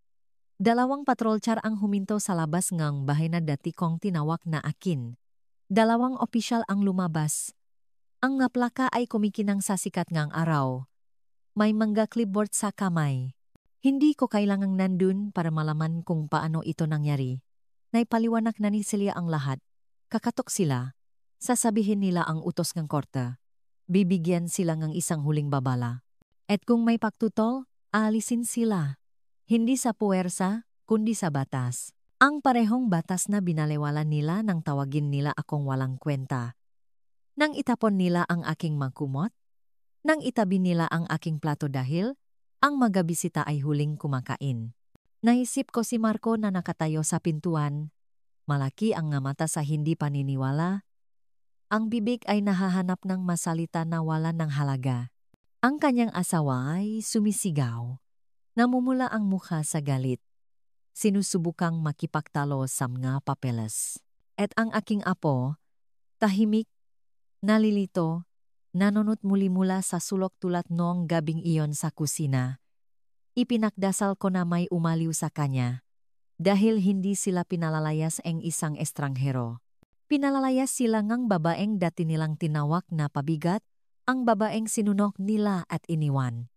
2 patrol char ang huminto sa labas ngang bahay na dati kong tinawag na akin. 2 opisyal ang lumabas. Ang nga plaka ay kumikinang sa sikat ngang araw. May mga clipboard sa kamay. Hindi ko kailangang nandun para malaman kung paano ito nangyari. Naipaliwanag na ni Celia ang lahat. Kakatok sila. Sasabihin nila ang utos ng korte. Bibigyan sila ng isang huling babala. At kung may pagtutol, aalisin sila. Hindi sa puwersa, kundi sa batas. Ang parehong batas na binaliwala nila nang tawagin nila akong walang kwenta. Nang itapon nila ang aking magkumot, nang itabi nila ang aking plato dahil ang mga bisita ay huling kumakain. Naisip ko si Marco na nakatayo sa pintuan. Malaki ang nga mata sa hindi paniniwala. Ang bibig ay nahahanap ng masalita na wala ng halaga. Ang kanyang asawa ay sumisigaw. Namumula ang mukha sa galit. Sinusubukang makipagtalo sa mga papeles. At ang aking apo, tahimik, nalilito, nanunot muli mula sa sulok tulad noong gabing iyon sa kusina. Ipinakdasal ko na may umaliw sa kanya. Dahil hindi sila pinalalayas ang isang estranghero. Pinalalayas sila ngang babaeng dati nilang tinawag na pabigat, ang babaeng sinunok nila at iniwan.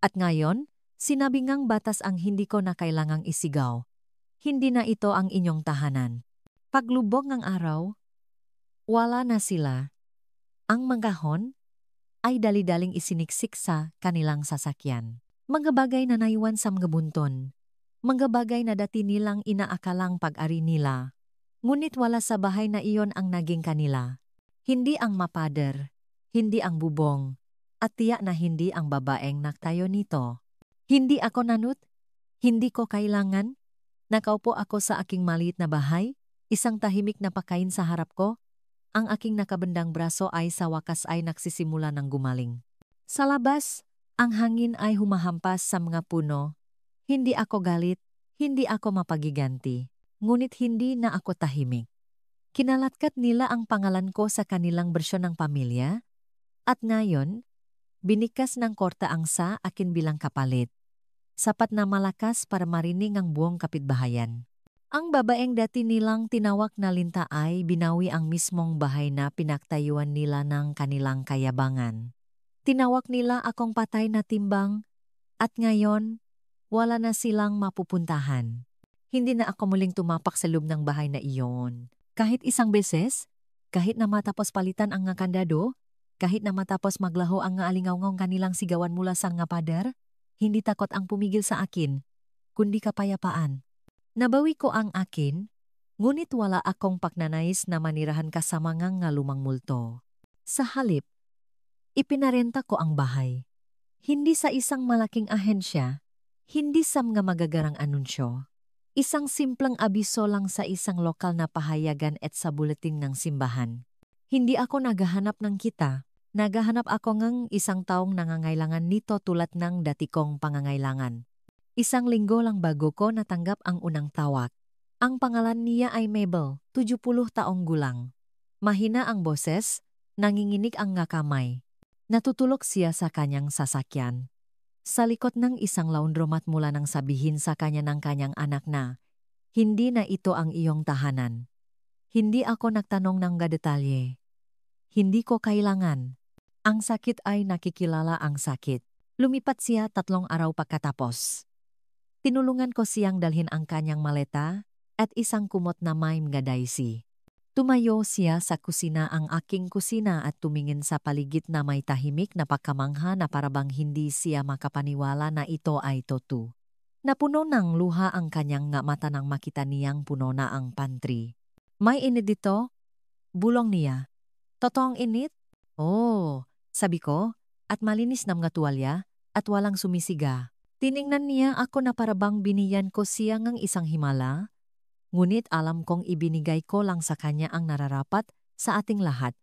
At ngayon, sinabi ngang batas ang hindi ko na kailangang isigaw. Hindi na ito ang inyong tahanan. Paglubog ng araw, wala na sila. Ang manggahon ay dali-daling isiniksik sa kanilang sasakyan. Mga bagay na naiwan sa mga bunton. Mga bagay na dati nilang inaakalang pag-ari nila. Ngunit wala sa bahay na iyon ang naging kanila. Hindi ang mapader, hindi ang bubong, at tiyak na hindi ang babaeng naktayo nito. Hindi ako nanut, hindi ko kailangan. Nakaupo ako sa aking maliit na bahay, isang tahimik na pakain sa harap ko. Ang aking nakabendang braso ay sa wakas ay nagsisimula ng gumaling. Sa labas, ang hangin ay humahampas sa mga puno. Hindi ako galit, hindi ako mapagiganti, ngunit hindi na ako tahimik. Kinalatkat nila ang pangalan ko sa kanilang bersyon ng pamilya, at ngayon, binikas ng korta ang sa akin bilang kapalit. Sapat na malakas para marinig ang buong kapitbahayan. Ang babaeng dati nilang tinawag na Linta ay binawi ang mismong bahay na pinaktayuan nila ng kanilang kayabangan. Tinawag nila akong patay na timbang, at ngayon, wala na silang mapupuntahan. Hindi na ako muling tumapak sa loob ng bahay na iyon. Kahit isang beses, kahit na matapos palitan ang nga kandado, kahit na matapos maglaho ang nga alingaw-ngaw kanilang sigawan mula sa nga pader, hindi takot ang pumigil sa akin, kundi kapayapaan. Nabawi ko ang akin, ngunit wala akong pagnanais na manirahan kasama nga lumang multo. Sa halip, ipinarenta ko ang bahay. Hindi sa isang malaking ahensya, hindi sa mga magagarang anunsyo. Isang simpleng abiso lang sa isang lokal na pahayagan at sa buletin ng simbahan. Hindi ako naghahanap ng kita. Naghahanap ako ng isang taong nangangailangan nito tulad ng dati kong pangangailangan. Isang linggo lang bago ko natanggap ang unang tawag. Ang pangalan niya ay Mabel, 70 taong gulang. Mahina ang boses, nanginginig ang nga kamay. Natutulog siya sa kanyang sasakyan. Sa likod ng isang laundromat mula nang sabihin sa kanya ng kanyang anak na, hindi na ito ang iyong tahanan. Hindi ako nagtanong ng detalye. Hindi ko kailangan. Ang sakit ay nakikilala ang sakit. Lumipat siya 3 araw pagkatapos. Tinulungan ko siyang dalhin ang kanyang maleta at isang kumot na may mga daisy. Tumayo siya sa kusina ang aking kusina at tumingin sa paligid na may tahimik na pagkamangha na parabang hindi siya makapaniwala na ito ay totoo. Napuno ng luha ang kanyang nga mata nang makita niyang puno na ang pantry. May init dito? Bulong niya. Totoong init? Oh, sabi ko, at malinis na mga tuwalya at walang sumisiga. Tiningnan niya ako na parabang biniyan ko siya ng isang himala. Ngunit alam kong ibinigay ko lang sa kanya ang nararapat sa ating lahat,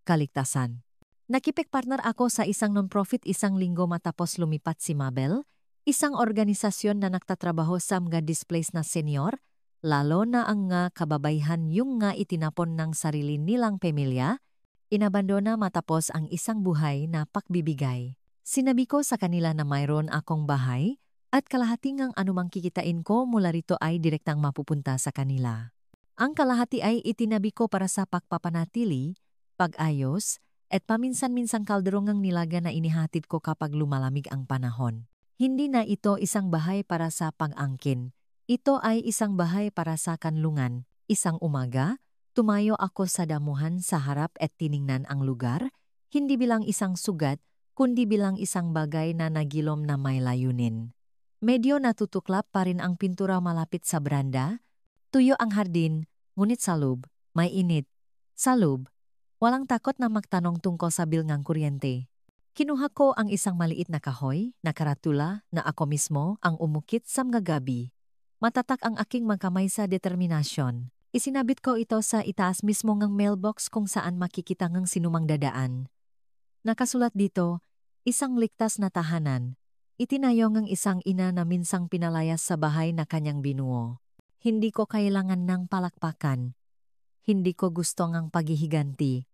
kaligtasan. Nakipagpartner ako sa isang non-profit isang linggo matapos lumipat si Mabel, isang organisasyon na nagtatrabaho sa mga displaced na senior, lalo na ang nga kababayhan yung nga itinapon ng sarili nilang pamilya, inabandona matapos ang isang buhay na pagbibigay. Sinabi ko sa kanila na mayroon akong bahay, at kalahati ngang anumang kikitain ko mula rito ay direktang mapupunta sa kanila. Ang kalahati ay itinabi ko para sa pagpapanatili, pag-ayos, at paminsan-minsang kalderong ngang nilaga na inihatid ko kapag lumalamig ang panahon. Hindi na ito isang bahay para sa pang-angkin. Ito ay isang bahay para sa kanlungan. Isang umaga, tumayo ako sa damuhan sa harap at tiningnan ang lugar, hindi bilang isang sugat, kundi bilang isang bagay na nagilom na may layunin. Medyo natutuklap pa rin ang pintura malapit sa beranda. Tuyo ang hardin, ngunit sa loob, may init. Sa loob, walang takot na magtanong tungkol sa bil ng kuryente. Kinuha ko ang isang maliit na kahoy na karatula na ako mismo ang umukit sa mga gabi. Matatak ang aking magkamay sa determinasyon. Isinabit ko ito sa itaas mismo ng mailbox kung saan makikita ng sinumang dadaan. Nakasulat dito, isang ligtas na tahanan. Itinayong ang isang ina na minsang pinalayas sa bahay na kanyang binuo. Hindi ko kailangan ng palakpakan. Hindi ko gusto ngang paghihiganti.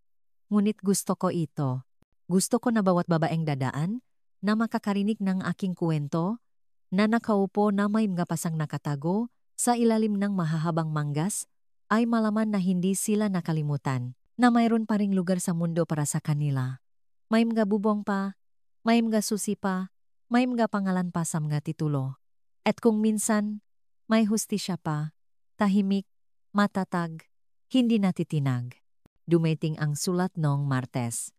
Ngunit gusto ko ito. Gusto ko na bawat babaeng dadaan, na makakarinig ng aking kwento, na nakaupo na may mga pasang nakatago, sa ilalim ng mahahabang manggas, ay malaman na hindi sila nakalimutan, na mayroon pa ring lugar sa mundo para sa kanila. May mga bubong pa, may mga susi pa, may mga pangalan pa sa mga titulo. At kung minsan, may hustisya pa, tahimik, matatag, hindi natitinag. Dumating ang sulat noong Martes.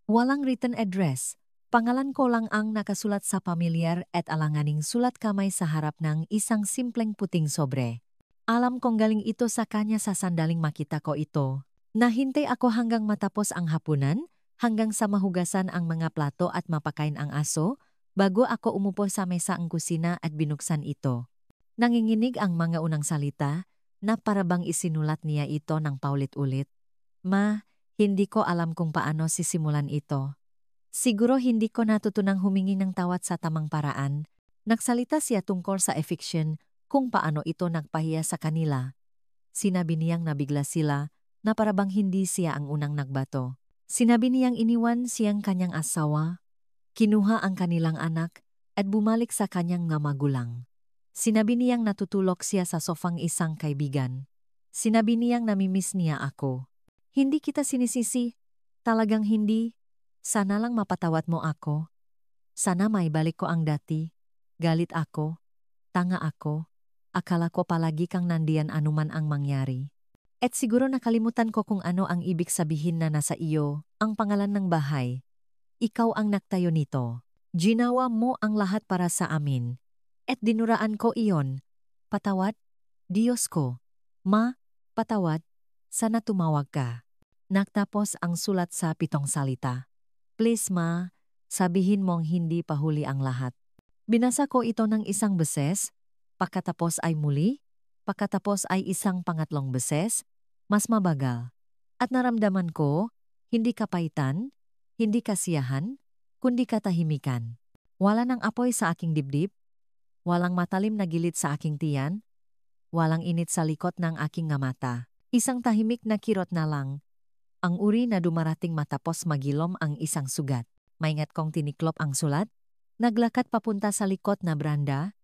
Walang written address. Pangalan ko lang ang nakasulat sa pamilyar at alanganing sulat kamay sa harap ng isang simpleng puting sobre. Alam kong galing ito sa kanya sa sandaling makita ko ito. Nahintay ako hanggang matapos ang hapunan, hanggang sa mahugasan ang mga plato at mapakain ang aso, bago ako umupo sa mesa ang kusina at binuksan ito. Nanginginig ang mga unang salita, na parabang isinulat niya ito ng paulit-ulit. Ma, hindi ko alam kung paano sisimulan ito. Siguro hindi ko natutunang humingi ng tawad sa tamang paraan. Nagsalita siya tungkol sa eviction, kung paano ito nagpahiya sa kanila. Sinabi niyang nabigla sila, na parabang hindi siya ang unang nagbato. Sinabi niyang iniwan siyang kanyang asawa, kinuha ang kanilang anak, at bumalik sa kanyang nga magulang. Sinabi niyang natutulog siya sa sofang isang kaibigan. Sinabi niyang namimiss niya ako. Hindi kita sinisisi. Talagang hindi. Sana lang mapatawad mo ako. Sana maibalik ko ang dati. Galit ako. Tanga ako. Akala ko palagi kang nandiyan anuman ang mangyari. At siguro nakalimutan ko kung ano ang ibig sabihin na nasa iyo, ang pangalan ng bahay. Ikaw ang nagtayo nito. Ginawa mo ang lahat para sa amin. At dinuraan ko iyon. Patawad? Diyos ko. Ma, patawad. Sana tumawag ka. Nagtapos ang sulat sa 7 salita. Please ma, sabihin mong hindi pa huli ang lahat. Binasa ko ito ng isang beses, pagkatapos ay muli, pagkatapos ay isang pangatlong beses, mas mabagal. At naramdaman ko, hindi kapaitan, hindi kasiyahan, kundi katahimikan. Wala ng apoy sa aking dibdib, walang matalim na gilid sa aking tiyan, walang init sa likod ng aking nga mata. Isang tahimik na kirot na lang. Ang uri na dumarating matapos magilom ang isang sugat. Maingat kong tiniklop ang sulat, naglakad papunta sa likod na branda,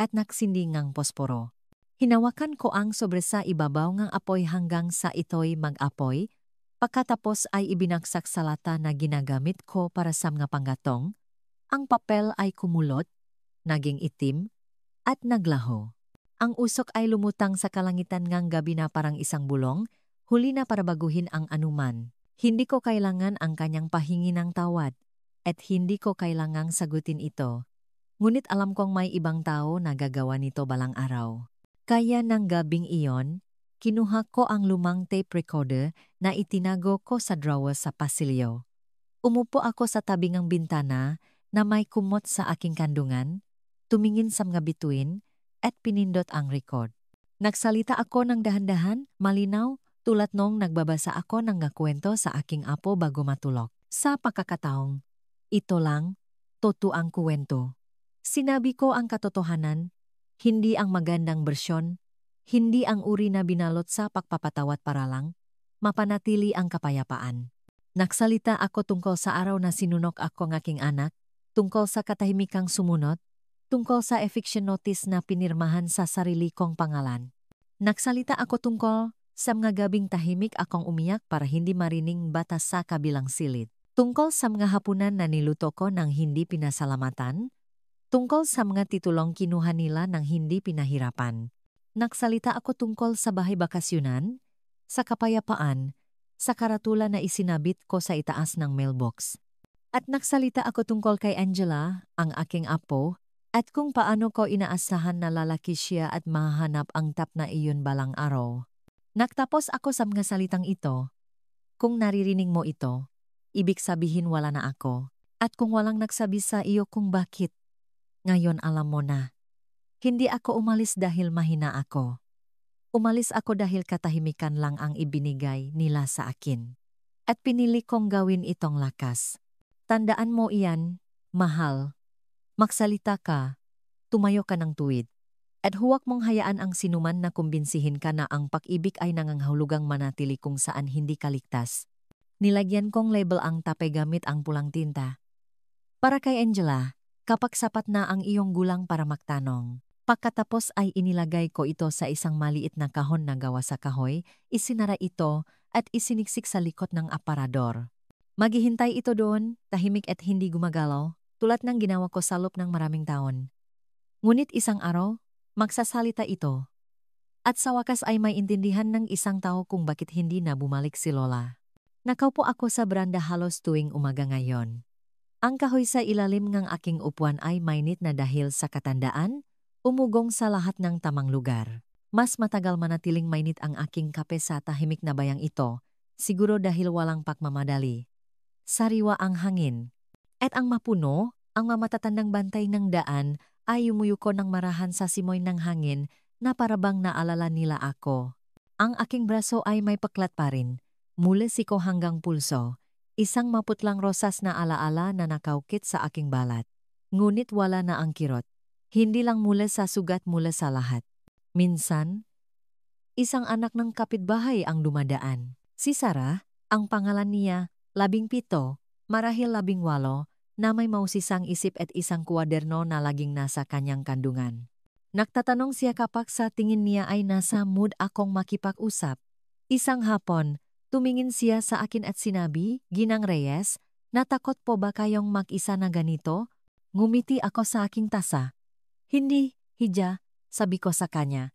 at nagsinding ang posporo. Hinawakan ko ang sobre sa ibabaw ng apoy hanggang sa ito'y mag-apoy, pagkatapos ay ibinagsak sa lata na ginagamit ko para sa mga panggatong. Ang papel ay kumulot, naging itim, at naglaho. Ang usok ay lumutang sa kalangitan ngang gabi na parang isang bulong, huli na para baguhin ang anuman. Hindi ko kailangan ang kanyang pahingi ng tawad, at hindi ko kailangang sagutin ito. Ngunit alam kong may ibang tao na gagawa nito balang araw. Kaya ng gabing iyon, kinuha ko ang lumang tape recorder na itinago ko sa drawer sa pasilyo. Umupo ako sa tabi ng bintana na may kumot sa aking kandungan, tumingin sa mga bituin, at pinindot ang record. Nagsalita ako ng dahan-dahan, malinaw, tulad nung nagbabasa ako ng kwento sa aking apo bago matulog. Sa pagkakataong, ito lang, totoo ang kwento. Sinabi ko ang katotohanan, hindi ang magandang bersyon, hindi ang uri na binalot sa pagpapatawad para lang, mapanatili ang kapayapaan. Nagsalita ako tungkol sa araw na sinunok ako ng aking anak, tungkol sa katahimikang sumunod, tungkol sa eviction notice na pinirmahan sa sarili kong pangalan. Nagsalita ako tungkol sa mga gabing tahimik akong umiyak para hindi marining batas sa kabilang silid. Tungkol sa mga hapunan na niluto ko ng hindi pinasalamatan. Tungkol sa mga titulong kinuha nila ng hindi pinahirapan. Nagsalita ako tungkol sa bahay bakasyunan, sa kapayapaan, sa karatula na isinabit ko sa itaas ng mailbox. At nagsalita ako tungkol kay Angela, ang aking apo, at kung paano ko inaasahan na lalaki siya at mahanap ang tap na iyon balang araw. Nagtapos ako sa mga salitang ito. Kung naririnig mo ito, ibig sabihin wala na ako. At kung walang nagsabi sa iyo kung bakit, ngayon alam mo na. Hindi ako umalis dahil mahina ako. Umalis ako dahil katahimikan lang ang ibinigay nila sa akin. At pinili kong gawin itong lakas. Tandaan mo iyan, mahal. Magsalita ka, tumayo ka ng tuwid. At huwag mong hayaan ang sinuman na kumbinsihin ka na ang pag-ibig ay nangangahulugang manatili kung saan hindi ka ligtas. Nilagyan kong label ang tape gamit ang pulang tinta. Para kay Angela, kapag sapat na ang iyong gulang para magtanong. Pagkatapos ay inilagay ko ito sa isang maliit na kahon na gawa sa kahoy, isinara ito at isiniksik sa likod ng aparador. Maghihintay ito doon, tahimik at hindi gumagalaw, tulad ng ginawa ko sa loob ng maraming taon. Ngunit isang araw, magsasalita ito. At sa wakas ay may intindihan ng isang tao kung bakit hindi na bumalik si Lola. Nakaupo ako sa beranda halos tuwing umaga ngayon. Ang kahoy sa ilalim ng aking upuan ay mainit na dahil sa katandaan, umugong sa lahat ng tamang lugar. Mas matagal manatiling mainit ang aking kape sa tahimik na bayang ito, siguro dahil walang pagmamadali. Sariwa ang hangin. At ang mapuno, ang mamatatandang bantay ng daan, ay umuyuko ng marahan sa simoy ng hangin na parabang naalala nila ako. Ang aking braso ay may paklat pa rin, mula siko hanggang pulso. Isang maputlang rosas na alaala na nakaukit sa aking balat. Ngunit wala na ang kirot. Hindi lang mula sa sugat mula sa lahat. Minsan, isang anak ng kapitbahay ang dumadaan. Si Sarah, ang pangalan niya, 17, marahil 18, na may mausisang isip at isang kuwaderno na laging nasa kanyang kandungan. Nagtatanong siya kapag sa tingin niya ay nasa mood akong makipag-usap. Isang hapon, tumingin siya sa akin at sinabi, "Ginang Reyes, natakot po ba kayong mag-isa na ganito?" Ngumiti ako sa aking tasa. "Hindi, Hija," sabi ko sa kanya.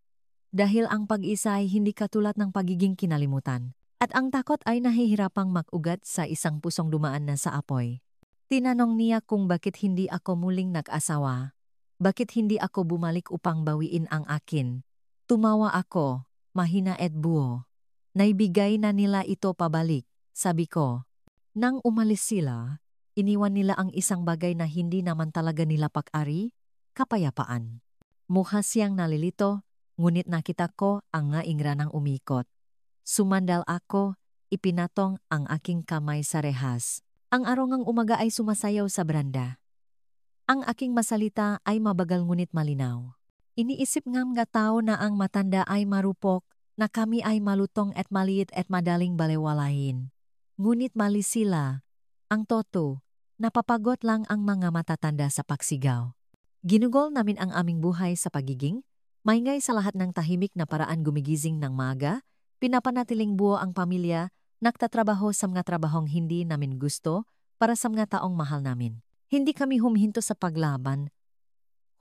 Dahil ang pag-isa ay hindi katulad ng pagiging kinalimutan. At ang takot ay nahihirapang mag-ugat sa isang pusong dumaan na sa apoy. Tinanong niya kung bakit hindi ako muling nag-asawa. Bakit hindi ako bumalik upang bawiin ang akin. Tumawa ako, mahina at buo. Naibigay na nila ito pabalik, sabi ko. Nang umalis sila, iniwan nila ang isang bagay na hindi naman talaga nila pag-ari, kapayapaan. Mukha siyang nalilito, ngunit nakita ko ang ngaingra ng umikot. Sumandal ako, ipinatong ang aking kamay sa rehas. Ang arongang umaga ay sumasayaw sa beranda. Ang aking masalita ay mabagal ngunit malinaw. Iniisip ng mga tao na ang matanda ay marupok, na kami ay malutong at maliit at madaling balewalahin. Ngunit mali sila. Ang toto, napapagot lang ang mga matatanda sa pagsigaw. Ginugol namin ang aming buhay sa pagiging, maingay sa lahat ng tahimik na paraan gumigising ng maaga, pinapanatiling buo ang pamilya, nagtatrabaho sa mga trabahong hindi namin gusto para sa mga taong mahal namin. Hindi kami humihinto sa paglaban.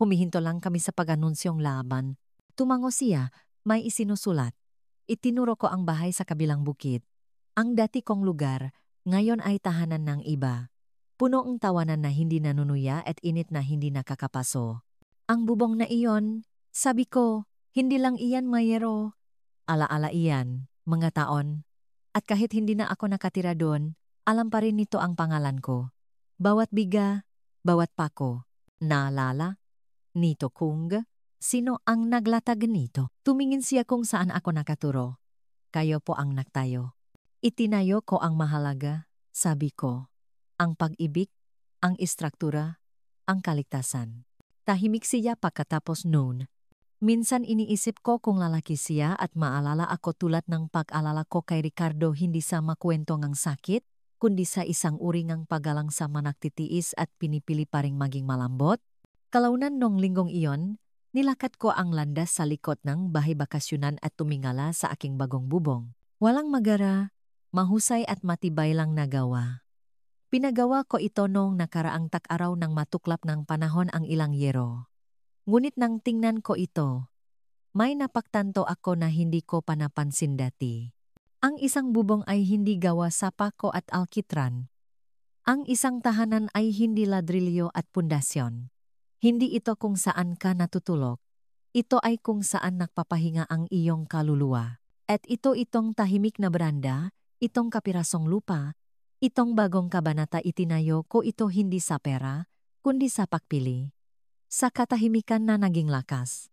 Humihinto lang kami sa pag-anunsyong laban. Tumango siya, may isinusulat. Itinuro ko ang bahay sa kabilang bukid. Ang dati kong lugar, ngayon ay tahanan ng iba. Puno ang tawanan na hindi nanunuya at init na hindi nakakapaso. Ang bubong na iyon, sabi ko, hindi lang iyan mayero. Alaala iyan, mga taon. At kahit hindi na ako nakatira doon, alam pa rin nito ang pangalan ko. Bawat biga, bawat pako. Naalala? Nito kung, sino ang naglatag nito? Tumingin siya kung saan ako nakaturo. Kayo po ang nagtayo. Itinayo ko ang mahalaga, sabi ko. Ang pag-ibig, ang istruktura, ang kaligtasan. Tahimik siya pagkatapos noon. Minsan iniisip ko kung lalaki siya at maalala ako tulad ng pag-alala ko kay Ricardo hindi sa makwento ng sakit, kundi sa isang uri ng paggalang sa managtitiis at pinipili pa ring maging malambot. Kalaunan nung linggong iyon, nilakad ko ang landas sa likod ng bahay bakasyonan at tumingala sa aking bagong bubong. Walang magara, mahusay at matibay lang nagawa. Pinagawa ko ito noong nakaraang tak-araw ng matuklap ng panahon ang ilang yero. Ngunit nang tingnan ko ito, may napagtanto ako na hindi ko pa napansin dati. Ang isang bubong ay hindi gawa sa pako at alkitran. Ang isang tahanan ay hindi ladrilyo at pundasyon. Hindi ito kung saan ka natutulog. Ito ay kung saan nagpapahinga ang iyong kaluluwa. At itong tahimik na beranda, itong kapirasong lupa, itong bagong kabanata itinayo ko ito hindi sa pera, kundi sa pagpili. Sa katahimikan na naging lakas.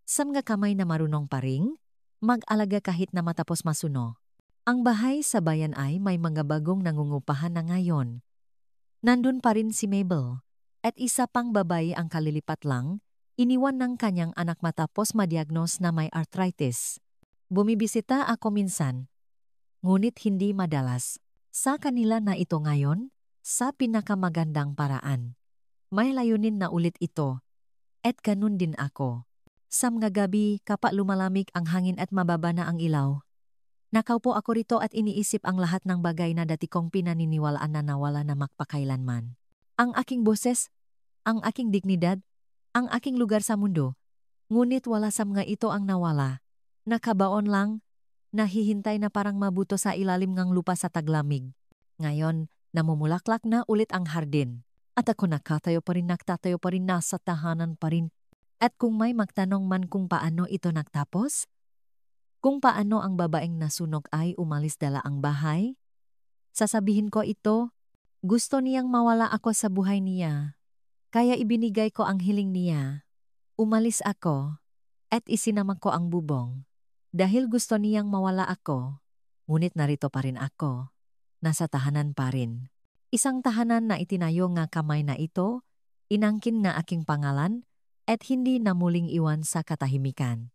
Sa mga kamay na marunong paring, mag-alaga kahit na matapos masuno. Ang bahay sa bayan ay may mga bagong nangungupahan na ngayon. Nandun pa rin si Mabel. At isa pang babae ang kalilipat lang, iniwan ng kanyang anak matapos madiagnose na may arthritis. Bumibisita ako minsan, ngunit hindi madalas. Sa kanila na ito ngayon, sa pinakamagandang paraan. May layunin na ulit ito, at ganun din ako. Sa mga gabi, kapag lumalamig ang hangin at mababa na ang ilaw, nakaupo ako rito at iniisip ang lahat ng bagay na dati kong pinaniniwalaan na nawala na magpakailanman. Ang aking boses, ang aking dignidad, ang aking lugar sa mundo. Ngunit wala sa mga ito ang nawala. Nakabaon lang, nahihintay na parang mabuto sa ilalim ng lupa sa taglamig. Ngayon, namumulaklak na ulit ang hardin. At ako nagtatayo pa rin nasa tahanan pa rin. At kung may magtanong man kung paano ito nagtapos, kung paano ang babaeng nasunog ay umalis dala ang bahay, sasabihin ko ito, gusto niyang mawala ako sa buhay niya. Kaya ibinigay ko ang hiling niya. Umalis ako, at isinama ko ang bubong. Dahil gusto niyang mawala ako, ngunit narito pa rin ako. Nasa tahanan pa rin. Isang tahanan na itinayo nga kamay na ito, inangkin nga aking pangalan, at hindi na muling iwan sa katahimikan.